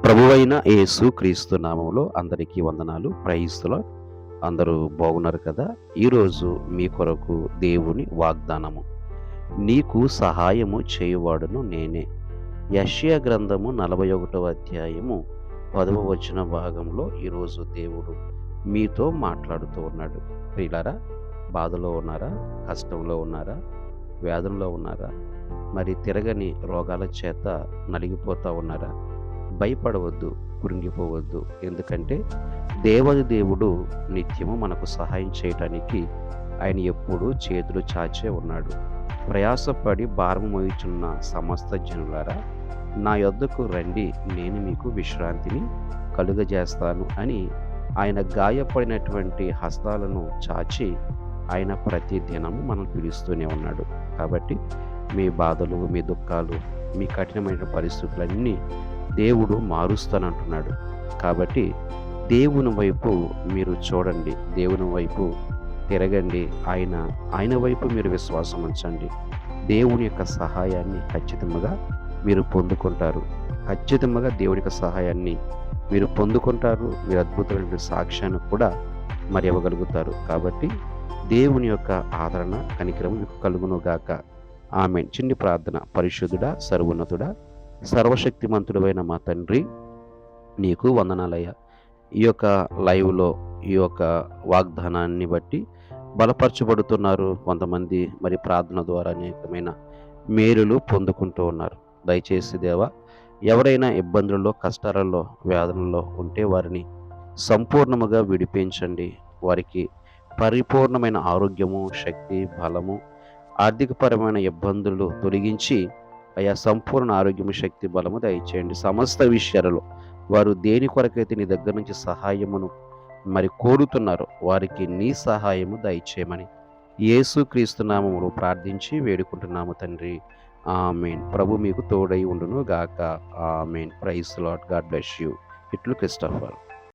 ప్రభువైన యేసు క్రీస్తు నామములో అందరికీ వందనాలు. Praise the lord. అందరూ బాగున్నారు కదా? ఈరోజు మీ కొరకు దేవుని వాగ్దానము. నీకు సహాయము చేయువాడును నేనే. యెషయా గ్రంథము 41వ అధ్యాయము 10వ వచన భాగంలో ఈరోజు దేవుడు మీతో మాట్లాడుతూ ఉన్నాడు. ప్రియులారా, బాధలో ఉన్నారా? కష్టంలో ఉన్నారా? వేదనలో ఉన్నారా? మరి తిరగని రోగాల చేత నలిగిపోతా ఉన్నారా? భయపడవద్దు, కృంగిపోవద్దు. ఎందుకంటే దేవాది దేవుడు నిత్యము మనకు సహాయం చేయటానికి ఆయన ఎప్పుడూ చేతులు చాచే ఉన్నాడు. ప్రయాసపడి భారము మోయుచున్న సమస్త జనులారా, నా యొద్దకు రండి, నేను మీకు విశ్రాంతిని కలుగజేస్తాను అని ఆయన గాయపడినటువంటి హస్తాలను చాచి ఆయన ప్రతి దినము మనం పిలుస్తూనే ఉన్నాడు. కాబట్టి మీ బాధలు, మీ దుఃఖాలు, మీ కఠినమైన పరిస్థితులన్నీ దేవుడు మారుస్తానంటున్నాడు. కాబట్టి దేవుని వైపు మీరు చూడండి, దేవుని వైపు తిరగండి, ఆయన వైపు మీరు విశ్వాసం ఉంచండి. దేవుని యొక్క సహాయాన్ని ఖచ్చితంగా మీరు పొందుకుంటారు. ఖచ్చితంగా దేవుని యొక్క సహాయాన్ని మీరు పొందుకుంటారు. మీరు అద్భుతమైన సాక్ష్యాన్ని కూడా మరి ఇవ్వగలుగుతారు. కాబట్టి దేవుని యొక్క ఆదరణ, కనికరం మీకు కలుగునుగాక. ఆమేన్. చిన్ని ప్రార్థన. పరిశుద్ధుడా, సర్వోన్నతుడా, సర్వశక్తిమంతుడైన మా తండ్రి, నీకు వందనాలయ్యా. ఈ యొక్క లైవ్లో ఈ యొక్క వాగ్దానాన్ని బట్టి బలపరచబడుతున్నారు. కొంతమంది మరి ప్రార్థన ద్వారా అనేకమైన మేలులు పొందుకుంటూ ఉన్నారు. దయచేసి దేవా, ఎవరైనా ఇబ్బందుల్లో, కష్టాలలో, వేదనలో ఉంటే వారిని సంపూర్ణముగా విడిపించండి. వారికి పరిపూర్ణమైన ఆరోగ్యము, శక్తి, బలము, ఆర్థికపరమైన ఇబ్బందులు తొలగించి అయా సంపూర్ణ ఆరోగ్యము, శక్తి, బలము దయచేయండి. సమస్త విషయాలలో వారు దేని కొరకైతే నీ దగ్గర నుంచి సహాయమును మరి కోరుతున్నారో వారికి నీ సహాయము దయచేయమని యేసుక్రీస్తు నామములో ప్రార్థించి వేడుకుంటున్నాము తండ్రి. ఆమేన్. ప్రభు మీకు తోడై ఉండును గాక. Amen. Praise the lord. God bless you. ఇట్లు క్రిస్టోఫర్.